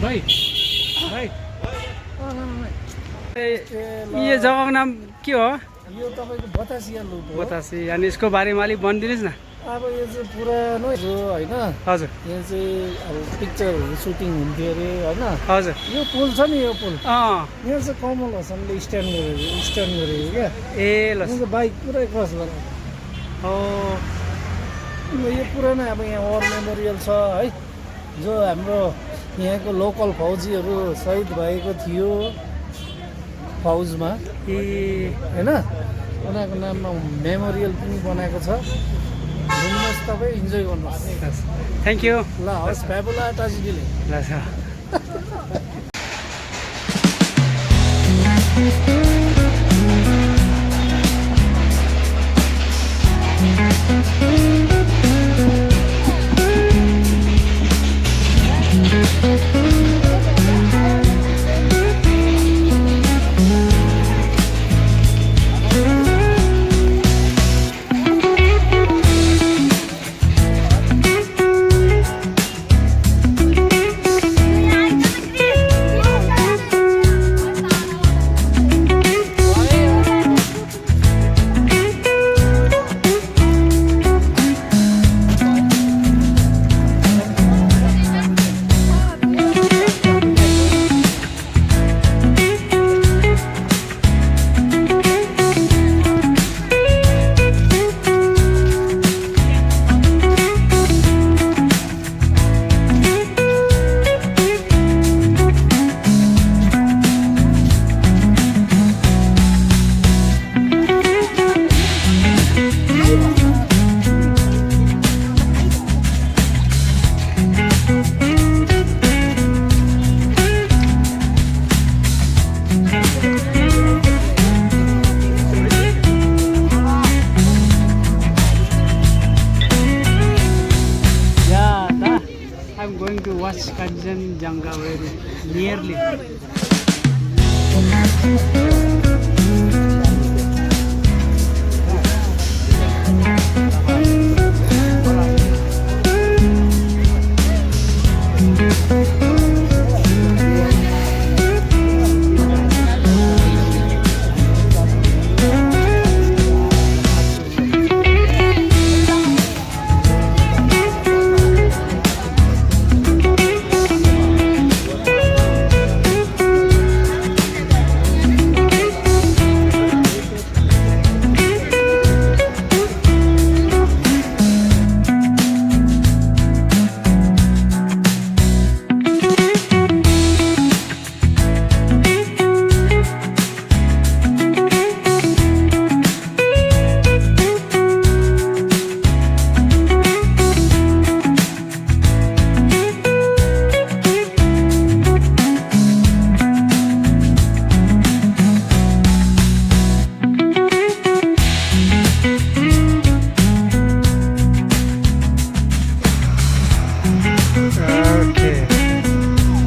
भाइ भाइ ये जग्गाको नाम के हो? यो तपाईँको बतासिया लुप हो। बतासी। अनि यसको बारेमा अलिक भनिदिनुहोस् न। अब यो चाहिँ पुरानो हो होइन। हजुर यहाँ चाहिँ अब पिक्चरहरू सुटिङ हुन्थ्यो अरे होइन। हजुर यो पुल छ नि, यो पुल अँ यहाँ चाहिँ कमल हसनले स्ट्यान्ड गरेको क्या। ए ल यहाँ चाहिँ बाइक पुरै क्रस गरेर हो। यो पुरानो अब यहाँ वार मेमोरियल छ है, जो हाम्रो यहाँको लोकल फौजीहरू शहीद भएको थियो फौजमा ए होइन, उनीहरूको नाममा मेमोरियल पनि बनाएको छ। घुम्नुहोस् तपाईँ, इन्जोय गर्नुहोस्। Thank you. ल हस्, फ्याबुला दार्जिलिङ। ल छ। I'm going to watch Kanchenjunga very nearly.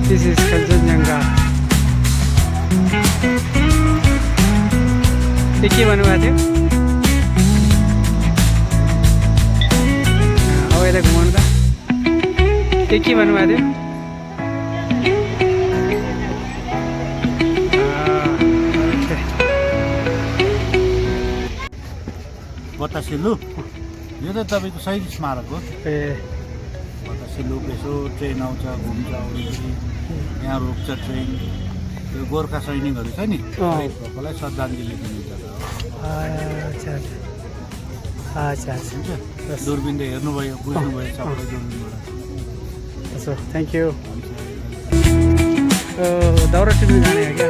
This is Kanchenjunga. ये के भन्नुभएको थियो? अब यता घुमाउनु त। ये के भन्नुभएको थियो? बतासे लुप यो त तपाईँको शहीद स्मारक हो। ए बतासे लुप यसो ट्रेन आउँछ, घुम्छ, वरिपरि यहाँ रोक्छ ट्रेन। यो गोर्खा सैनिकहरू छ नि, भएकोलाई श्रद्धाञ्जली दिने जग्गा हो। अच्छा अच्छा हुन्छ, दूरबिनले हेर्नुभयो, बुझ्नुभयो सबै दूरबिनबाट। Thank you. दाउरा टिप्नु जाने हो क्या?